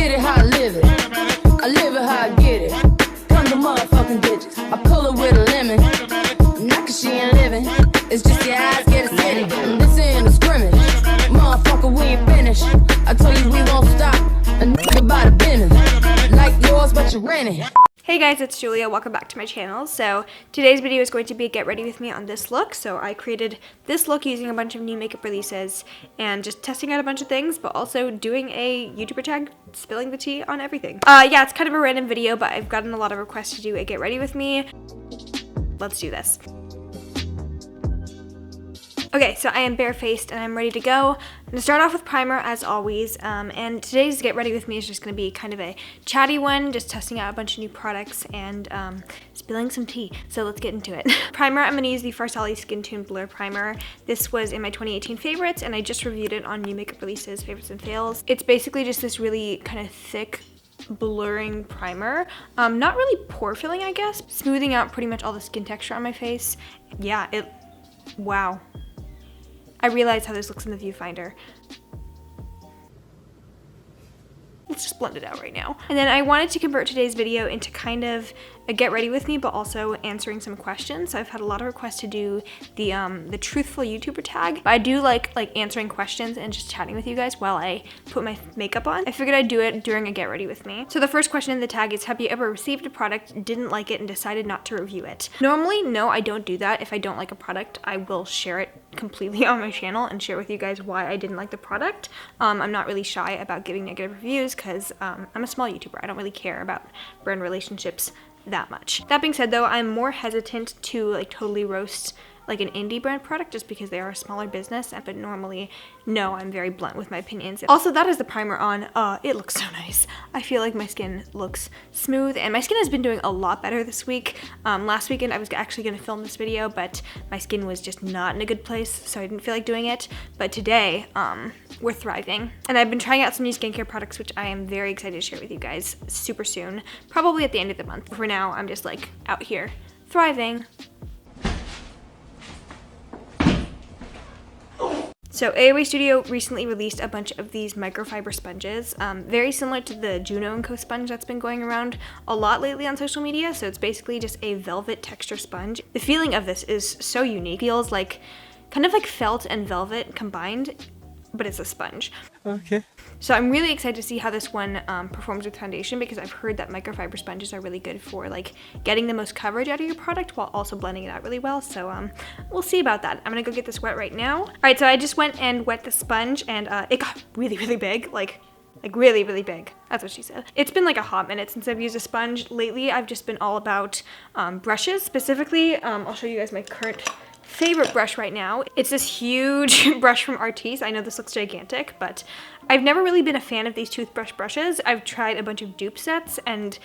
get it how I live it. I live it how I get it. Come to motherfucking bitches. I pull her with a lemon. Not cause she ain't living. It's just your eyes get acidic. And this ain't a scrimmage. Motherfucker, we ain't finished. I told you we won't stop. A nigga by the business. Like yours, but you're renting. Hey guys, it's Julia. Welcome back to my channel. So today's video is going to be get ready with me on this look. So I created this look using a bunch of new makeup releases and just testing out a bunch of things, but also doing a YouTuber tag, spilling the tea on everything. Yeah, it's kind of a random video, but I've gotten a lot of requests to do a get ready with me. Let's do this. Okay, so I am barefaced and I'm ready to go. I'm gonna start off with primer as always, and today's get ready with me is just gonna be kind of a chatty one, just testing out a bunch of new products and spilling some tea. So let's get into it. Primer, I'm gonna use the Farsali Skin Tune Blur Primer. This was in my 2018 favorites and I just reviewed it on New Makeup Releases, Favorites and Fails. It's basically just this really kind of thick, blurring primer. Not really pore filling, I guess. Smoothing out pretty much all the skin texture on my face. Yeah, wow. I realize how this looks in the viewfinder. Let's just blend it out right now. And then I wanted to convert today's video into kind of a get ready with me, but also answering some questions. So I've had a lot of requests to do the Truthful YouTuber tag. But I do like answering questions and just chatting with you guys while I put my makeup on. I figured I'd do it during a get ready with me. So the first question in the tag is, have you ever received a product, didn't like it, and decided not to review it? Normally, no, I don't do that. If I don't like a product, I will share it completely on my channel and share with you guys why I didn't like the product. I'm not really shy about giving negative reviews because I'm a small YouTuber. I don't really care about brand relationships that much. That being said though, I'm more hesitant to totally roast like an indie brand product just because they are a smaller business, but normally, no, I'm very blunt with my opinions. Also, that is the primer on. It looks so nice. I feel like my skin looks smooth and my skin has been doing a lot better this week. Last weekend I was actually gonna film this video, but my skin was just not in a good place, so I didn't feel like doing it. But today, we're thriving. And I've been trying out some new skincare products, which I am very excited to share with you guys super soon, probably at the end of the month. For now, I'm just like out here thriving. So AOA Studio recently released a bunch of these microfiber sponges, very similar to the Juno & Co sponge that's been going around a lot lately on social media. So it's basically just a velvet texture sponge. The feeling of this is so unique. It feels like kind of like felt and velvet combined, but it's a sponge. Okay. So I'm really excited to see how this one performs with foundation because I've heard that microfiber sponges are really good for getting the most coverage out of your product while also blending it out really well. So we'll see about that. I'm gonna go get this wet right now. All right, so I just went and wet the sponge and it got really, really big, like really, really big. That's what she said. It's been like a hot minute since I've used a sponge. Lately, I've just been all about brushes. Specifically, I'll show you guys my current favorite brush right now. It's this huge brush from Artis. I know this looks gigantic, but I've never really been a fan of these toothbrush brushes. I've tried a bunch of dupe sets and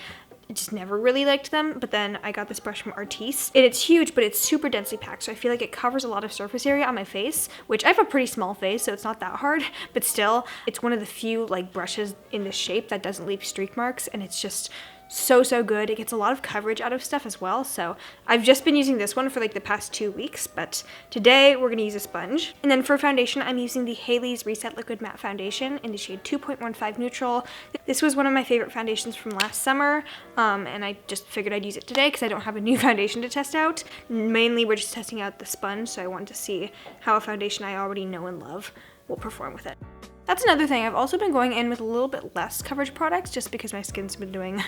just never really liked them, but then I got this brush from Artis. It's huge, but it's super densely packed, so I feel like it covers a lot of surface area on my face, which I have a pretty small face, so it's not that hard, but still, it's one of the few brushes in this shape that doesn't leave streak marks, and it's just so good. It gets a lot of coverage out of stuff as well, so I've just been using this one for the past 2 weeks, but today we're gonna use a sponge. And then for foundation, I'm using the Haley's Reset Liquid Matte Foundation in the shade 2.15 Neutral. This was one of my favorite foundations from last summer, and I just figured I'd use it today because I don't have a new foundation to test out. Mainly we're just testing out the sponge, so I wanted to see how a foundation I already know and love will perform with it. That's another thing. I've also been going in with a little bit less coverage products just because my skin's been doing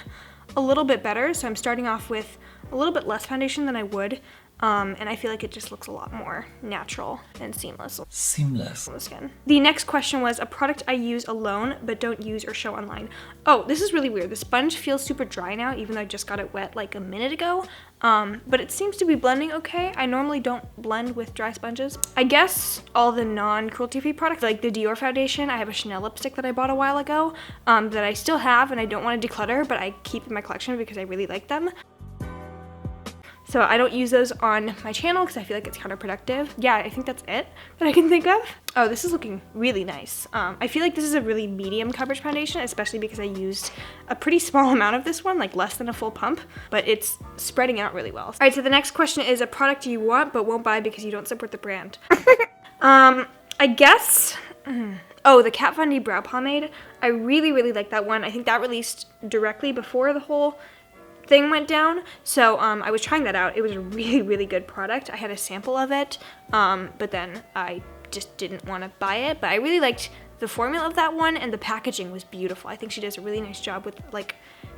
a little bit better. So I'm starting off with a little bit less foundation than I would. And I feel like it just looks a lot more natural and seamless. Seamless. On the skin. The next question was a product I use alone but don't use or show online. Oh, this is really weird. The sponge feels super dry now, even though I just got it wet a minute ago. But it seems to be blending okay. I normally don't blend with dry sponges. I guess all the non-cruelty-free products, like the Dior foundation, I have a Chanel lipstick that I bought a while ago that I still have and I don't want to declutter, but I keep in my collection because I really like them. So I don't use those on my channel because I feel like it's counterproductive. Yeah, I think that's it that I can think of. Oh, this is looking really nice. I feel like this is a really medium coverage foundation, especially because I used a pretty small amount of this one, less than a full pump, but it's spreading out really well. All right, so the next question is a product you want but won't buy because you don't support the brand. I guess Oh, the Kat Von D Brow Pomade. I really like that one. I think that released directly before the whole thing went down. So I was trying that out. It was a really good product. I had a sample of it, but then I just didn't want to buy it. But I really liked the formula of that one, and the packaging was beautiful. I think she does a really nice job with like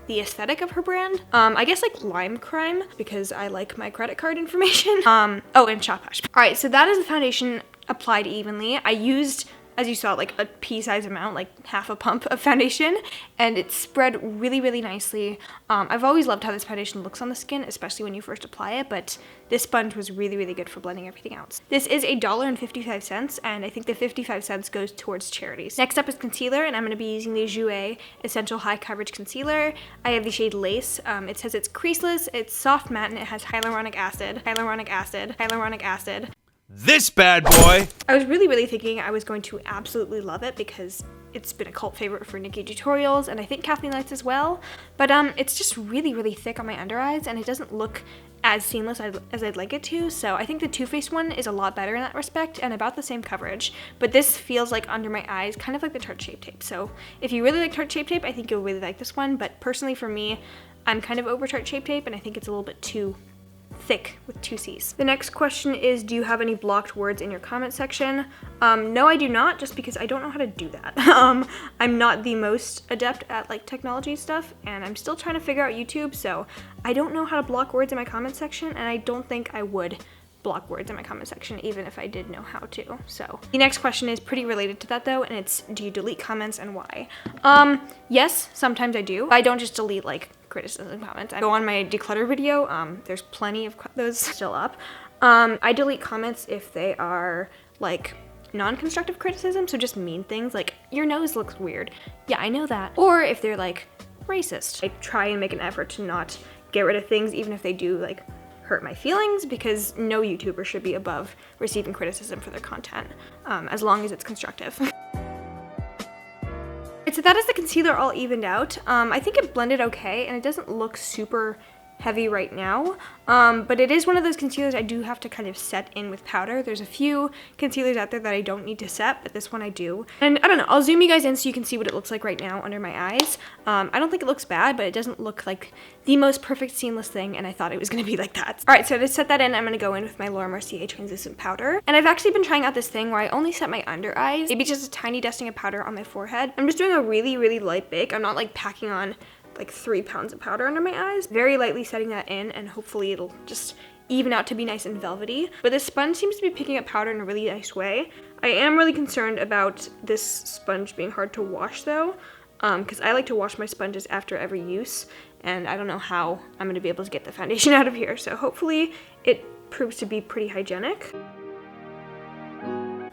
the aesthetic of her brand. I guess like Lime Crime, because I like my credit card information. Oh, and Shop Hash. All right, so that is the foundation applied evenly. I used, as you saw, like a pea-sized amount, like half a pump of foundation, and it spread really nicely. I've always loved how this foundation looks on the skin, especially when you first apply it, but this sponge was really good for blending everything out. This is $1.55, and I think the 55 cents goes towards charities. Next up is concealer, and I'm going to be using the JOUER Essential High Coverage Concealer. I have the shade Lace. It says it's creaseless, it's soft matte, and it has hyaluronic acid. This bad boy! I was really thinking I was going to absolutely love it because it's been a cult favorite for Nikki tutorials, and I think Kathleen likes as well, but it's just really thick on my under eyes, and it doesn't look as seamless as I'd like it to, so I think the Too Faced one is a lot better in that respect and about the same coverage, but this feels like under my eyes, kind of like the Tarte Shape Tape. So if you really like Tarte Shape Tape, I think you'll really like this one, but personally for me, I'm kind of over Tarte Shape Tape, and I think it's a little bit too thick with 2 C's. The next question is, do you have any blocked words in your comment section? No, I do not, just because I don't know how to do that. I'm not the most adept at like technology stuff, and I'm still trying to figure out YouTube, so I don't know how to block words in my comment section, and I don't think I would block words in my comment section even if I did know how to. So the next question is pretty related to that though, and it's, do you delete comments and why? Yes, sometimes I do. I don't just delete like criticism comments. I go on my declutter video, there's plenty of those still up. I delete comments if they are like non-constructive criticism, so just mean things like, your nose looks weird. Yeah, I know that. Or if they're like racist. I try and make an effort to not get rid of things even if they do like hurt my feelings, because no YouTuber should be above receiving criticism for their content, as long as it's constructive. So that is the concealer all evened out. I think it blended okay, and it doesn't look super heavy right now, but it is one of those concealers I do have to kind of set in with powder. There's a few concealers out there that I don't need to set, but this one I do. And I don't know, I'll zoom you guys in so you can see what it looks like right now under my eyes. I don't think it looks bad, but it doesn't look like the most perfect seamless thing, and I thought it was gonna be like that. All right, so to set that in, I'm gonna go in with my Laura Mercier translucent powder. And I've actually been trying out this thing where I only set my under eyes, maybe just a tiny dusting of powder on my forehead. I'm just doing a really light bake. I'm not like packing on like 3 pounds of powder under my eyes. Very lightly setting that in, and hopefully it'll just even out to be nice and velvety. But this sponge seems to be picking up powder in a really nice way. I am really concerned about this sponge being hard to wash though, because I like to wash my sponges after every use, and I don't know how I'm gonna be able to get the foundation out of here. So hopefully it proves to be pretty hygienic.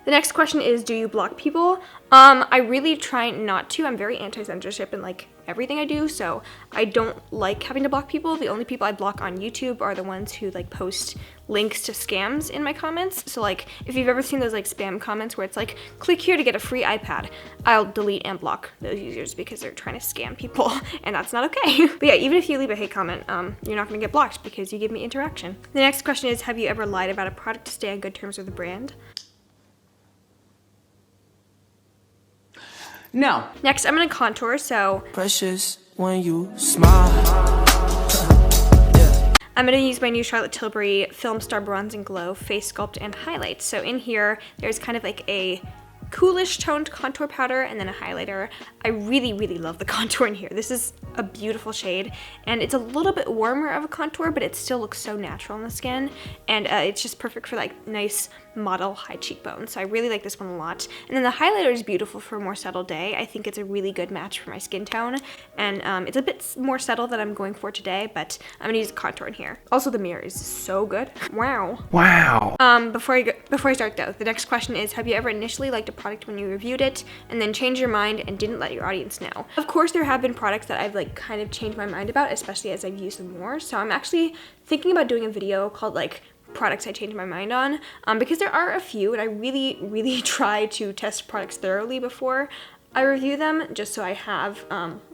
The next question is, do you block people? I really try not to. I'm very anti-censorship in like everything I do, so I don't like having to block people. The only people I block on YouTube are the ones who like post links to scams in my comments. So like if you've ever seen those like spam comments where it's like, click here to get a free iPad, I'll delete and block those users because they're trying to scam people, and that's not okay. But yeah, even if you leave a hate comment, you're not gonna get blocked because you give me interaction. The next question is, have you ever lied about a product to stay on good terms with the brand? No. Next, I'm gonna contour, so Precious when you smile. I'm gonna use my new Charlotte Tilbury FILMSTAR Bronze and Glow Face Sculpt and Highlight. So in here, there's kind of like a coolish toned contour powder and then a highlighter. I really love the contour in here. This is a beautiful shade, and it's a little bit warmer of a contour, but it still looks so natural on the skin, and it's just perfect for like nice model high cheekbones. So I really like this one a lot. And then the highlighter is beautiful for a more subtle day. I think it's a really good match for my skin tone, and it's a bit more subtle than I'm going for today, but I'm gonna use the contour in here. Also, the mirror is so good. Wow. Before I start though, the next question is, have you ever initially liked a product when you reviewed it and then changed your mind and didn't let your audience know? Of course, there have been products that I've like kind of changed my mind about, especially as I've used them more. So I'm actually thinking about doing a video called like products I changed my mind on, because there are a few, and I really try to test products thoroughly before I review them, just so I have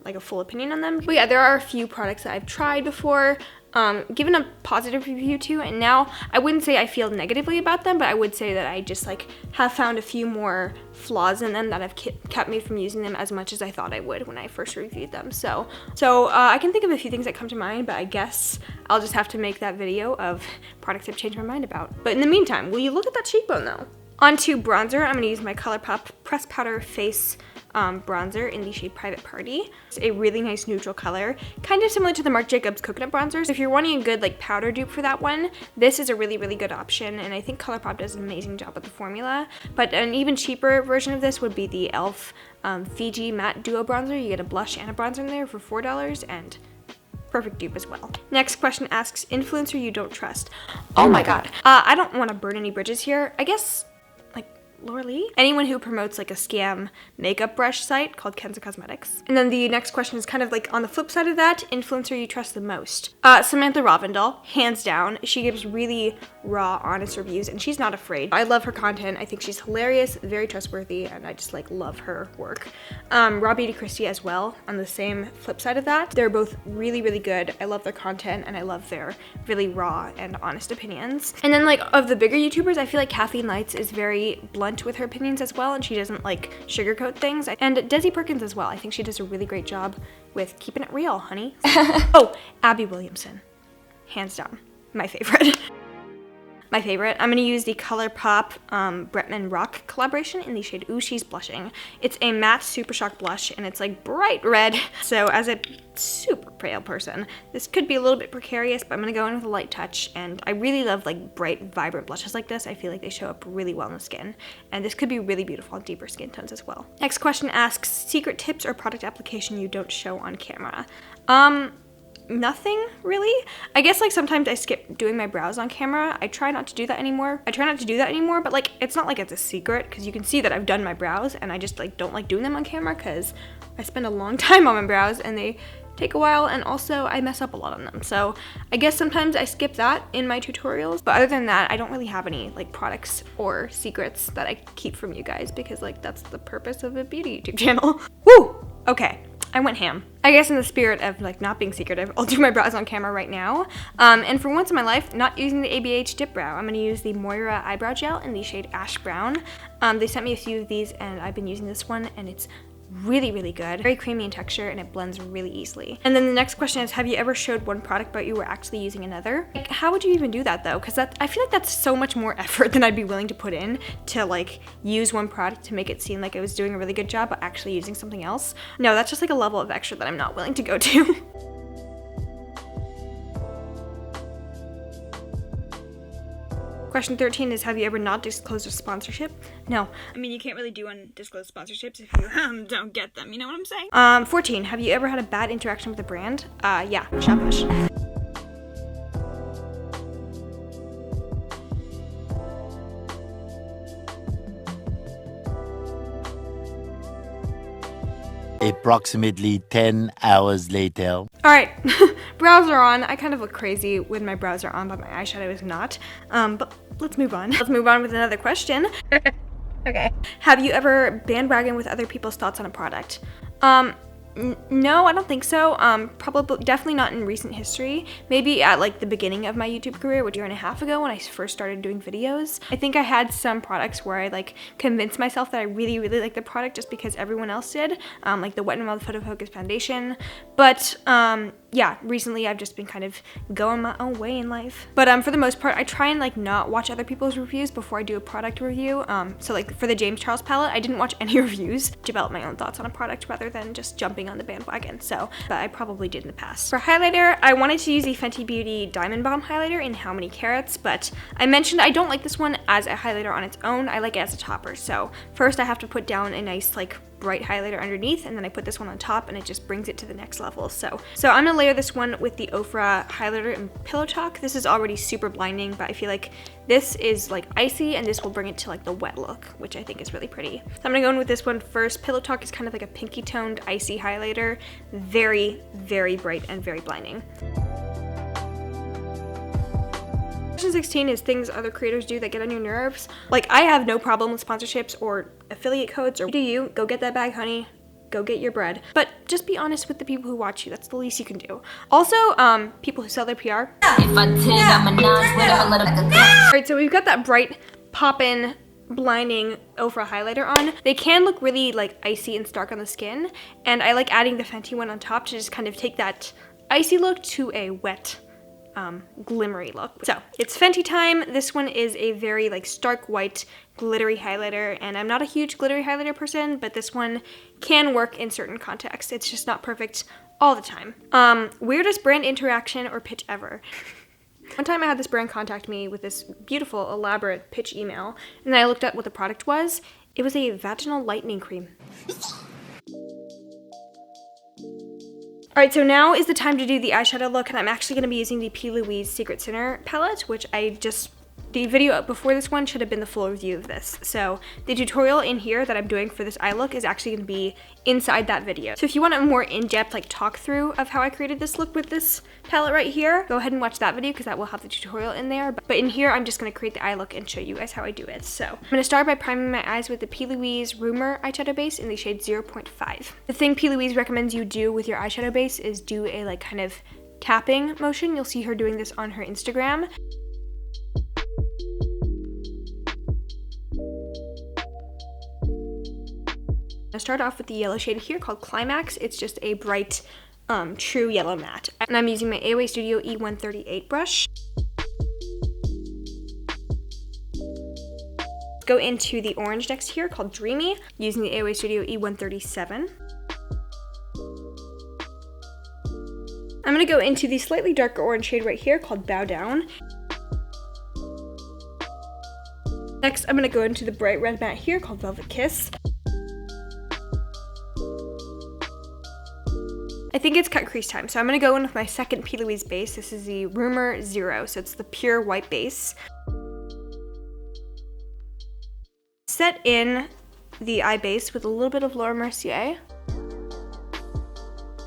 like a full opinion on them. But yeah, there are a few products that I've tried before given a positive review to, and now I wouldn't say I feel negatively about them, but I would say that I just like have found a few more flaws in them that have kept me from using them as much as I thought I would when I first reviewed them. So I can think of a few things that come to mind, but I guess I'll just have to make that video of products I've changed my mind about. But in the meantime, will you look at that cheekbone though? Onto bronzer, I'm gonna use my Colourpop Press Powder Face bronzer in the shade Private Party. It's a really nice neutral color, kind of similar to the Marc Jacobs Coconut Bronzers. So if you're wanting a good like powder dupe for that one, this is a really, really good option, and I think Colourpop does an amazing job with the formula. But an even cheaper version of this would be the e.l.f. Fiji Matte Duo Bronzer. You get a blush and a bronzer in there for $4, and perfect dupe as well. Next question asks, influencer you don't trust. Oh my god. I don't want to burn any bridges here. I guess Laura Lee? Anyone who promotes like a scam makeup brush site called Kenza Cosmetics. And then the next question is kind of like on the flip side of that, influencer you trust the most. Samantha Ravindal, hands down. She gives really raw, honest reviews, and she's not afraid. I love her content. I think she's hilarious, very trustworthy, and I just like love her work. Robbie DeChristie as well, on the same flip side of that. They're both really, really good. I love their content, and I love their really raw and honest opinions. And then like of the bigger YouTubers, I feel like Kathleen Lights is very blunt with her opinions as well, and she doesn't like sugarcoat things. And Desi Perkins as well. I think she does a really great job with keeping it real, honey. Oh, Abby Williamson, hands down, my favorite. My favorite. I'm going to use the Colourpop BRETMAN Rock collaboration in the shade Ooh She's Blushing. It's a matte Super Shock blush, and it's like bright red. So as a super pale person, this could be a little bit precarious, but I'm going to go in with a light touch. And I really love like bright, vibrant blushes like this. I feel like they show up really well in the skin. And this could be really beautiful on deeper skin tones as well. Next question asks, secret tips or product application you don't show on camera. Nothing really. I guess like sometimes I skip doing my brows on camera. I try not to do that anymore. But like it's not like it's a secret, because you can see that I've done my brows, and I just like don't like doing them on camera because I spend a long time on my brows and they take a while, and also I mess up a lot on them. So I guess sometimes I skip that in my tutorials, but other than that, I don't really have any like products or secrets that I keep from you guys, because like that's the purpose of a beauty YouTube channel. Woo! Okay. I went ham. I guess in the spirit of like not being secretive, I'll do my brows on camera right now. And for once in my life, not using the ABH dip brow. I'm gonna use the MOIRA eyebrow gel in the shade Ash Brown. They sent me a few of these, and I've been using this one, and it's really, really good. Very creamy in texture, and it blends really easily. And then the next question is, have you ever showed one product but you were actually using another? Like, how would you even do that though? Because I feel like that's so much more effort than I'd be willing to put in to like use one product to make it seem like I was doing a really good job but actually using something else. No, that's just like a level of extra that I'm not willing to go to. Question 13 is, have you ever not disclosed a sponsorship? No. I mean, you can't really do undisclosed sponsorships if you don't get them, you know what I'm saying? 14, have you ever had a bad interaction with a brand? Yeah, Shabush. Approximately 10 hours later. All right, brows are on. I kind of look crazy when my brows are on, but my eyeshadow is not. But let's move on. Let's move on with another question. Okay. Have you ever bandwagoned with other people's thoughts on a product? No, I don't think so. Probably, definitely not in recent history. Maybe at like the beginning of my YouTube career, which a year and a half ago when I first started doing videos. I think I had some products where I like convinced myself that I really, really liked the product just because everyone else did. Like the Wet n Wild Photo Focus Foundation. But yeah, recently I've just been kind of going my own way in life. But for the most part, I try and like not watch other people's reviews before I do a product review. So like for the James Charles palette, I didn't watch any reviews, develop my own thoughts on a product rather than just jumping on the bandwagon. So, but I probably did in the past. For highlighter, I wanted to use the Fenty Beauty Diamond Bomb highlighter in How Many Carats, but I mentioned I don't like this one as a highlighter on its own. I like it as a topper. So first I have to put down a nice like bright highlighter underneath, and then I put this one on top, and it just brings it to the next level. So I'm gonna layer this one with the OFRA highlighter in Pillow Talk. This is already super blinding, but I feel like this is like icy, and this will bring it to like the wet look, which I think is really pretty. So I'm gonna go in with this one first. Pillow Talk is kind of like a pinky toned icy highlighter. Very, very bright and very blinding. Question 16 is things other creators do that get on your nerves. Like, I have no problem with sponsorships or affiliate codes, or do you? Go get that bag, honey. go get your bread. But just be honest with the people who watch you. That's the least you can do. Also, people who sell their PR. Alright, so we've got that bright, poppin', blinding OFRA highlighter on. They can look really like icy and stark on the skin, and I like adding the Fenty one on top to just kind of take that icy look to a wet, glimmery look. So it's Fenty time. This one is a very like stark white glittery highlighter, and I'm not a huge glittery highlighter person, but this one can work in certain contexts. It's just not perfect all the time. Weirdest brand interaction or pitch ever. One time I had this brand contact me with this beautiful, elaborate pitch email, and then I looked at what the product was. It was a vaginal lightening cream. Alright, so now is the time to do the eyeshadow look, and I'm actually going to be using the P. Louise Secret Sinner palette, which the video before this one should have been the full review of this. So the tutorial in here that I'm doing for this eye look is actually going to be inside that video. So if you want a more in-depth like talk through of how I created this look with this palette right here, go ahead and watch that video because that will have the tutorial in there. But in here, I'm just going to create the eye look and show you guys how I do it. So I'm going to start by priming my eyes with the P. Louise RUMOUR eyeshadow base in the shade 0.5. The thing P. Louise recommends you do with your eyeshadow base is do a like kind of tapping motion. You'll see her doing this on her Instagram. I start off with the yellow shade here called Climax. It's just a bright, true yellow matte. And I'm using my AOA Studio E138 brush. Go into the orange next here called Dreamy, using the AOA Studio E137. I'm gonna go into the slightly darker orange shade right here called Bow Down. Next, I'm gonna go into the bright red matte here called Velvet Kiss. I think it's cut crease time, so I'm gonna go in with my second P. Louise base. This is the RUMOUR Zero, so it's the pure white base. Set in the eye base with a little bit of Laura Mercier.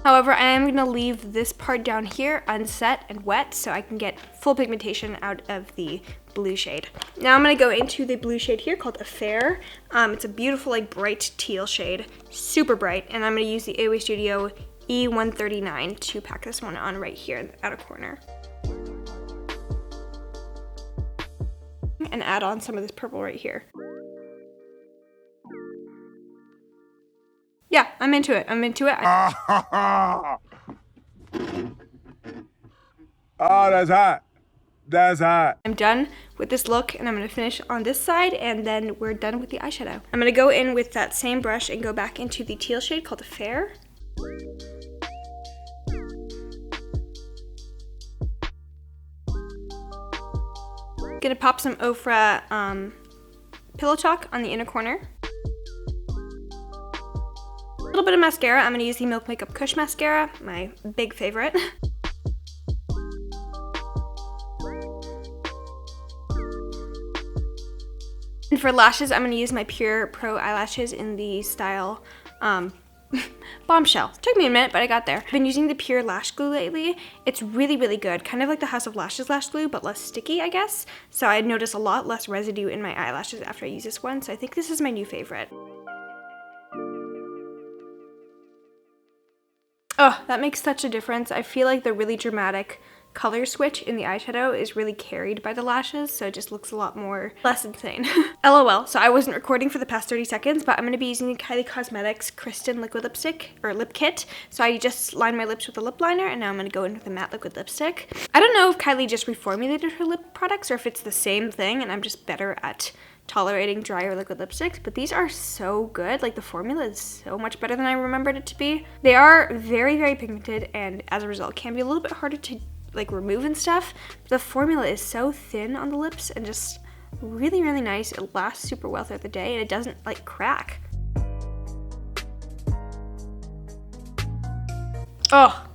However, I am gonna leave this part down here unset and wet so I can get full pigmentation out of the blue shade. Now I'm gonna go into the blue shade here called Affair. It's a beautiful like bright teal shade, super bright, and I'm gonna use the AOA Studio E139 to pack this one on right here in the outer corner. And add on some of this purple right here. Yeah, I'm into it. I'm into it. Oh, that's hot. That's hot. I'm done with this look, and I'm going to finish on this side, and then we're done with the eyeshadow. I'm going to go in with that same brush and go back into the teal shade called Affair. Gonna pop some OFRA Pillow Talk on the inner corner. A little bit of mascara. I'm gonna use the Milk Makeup Kush mascara, my big favorite. And for lashes, I'm gonna use my Pure Pro eyelashes in the style Bombshell. Took me a minute, but I got there. I've been using the Pure Lash Glue lately. It's really, really good. Kind of like the House of Lashes lash glue, but less sticky, I guess. So I notice a lot less residue in my eyelashes after I use this one, so I think this is my new favorite. Oh, that makes such a difference. I feel like the really dramatic color switch in the eyeshadow is really carried by the lashes, so it just looks a lot more less insane. LOL, so I wasn't recording for the past 30 seconds, but I'm going to be using the Kylie Cosmetics Kristen liquid lipstick, or lip kit. So I just lined my lips with a lip liner, and now I'm going to go in with a matte liquid lipstick. I don't know if Kylie just reformulated her lip products, or if it's the same thing, and I'm just better at tolerating drier liquid lipsticks, but these are so good. Like, the formula is so much better than I remembered it to be. They are very, very pigmented, and as a result can be a little bit harder to like remove and stuff. But the formula is so thin on the lips and just really, really nice. It lasts super well throughout the day, and it doesn't like crack. Oh,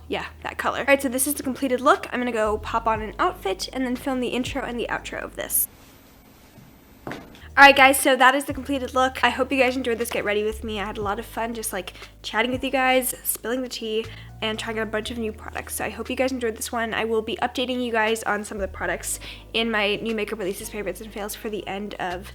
yeah, that color. All right, so this is the completed look. I'm gonna go pop on an outfit and then film the intro and the outro of this. Alright guys, so that is the completed look. I hope you guys enjoyed this Get Ready with me. I had a lot of fun just like chatting with you guys, spilling the tea, and trying out a bunch of new products. So I hope you guys enjoyed this one. I will be updating you guys on some of the products in my new makeup releases, favorites, and fails for the end of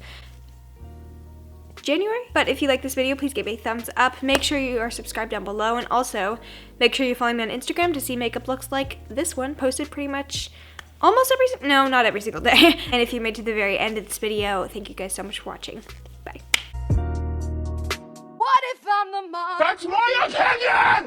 January. But if you like this video, please give a thumbs up. Make sure you are subscribed down below, and also make sure you follow me on Instagram to see makeup looks like this one, posted pretty much almost no, not every single day. And if you made it to the very end of this video, thank you guys so much for watching. Bye. What if I'm the mom? That's my opinion!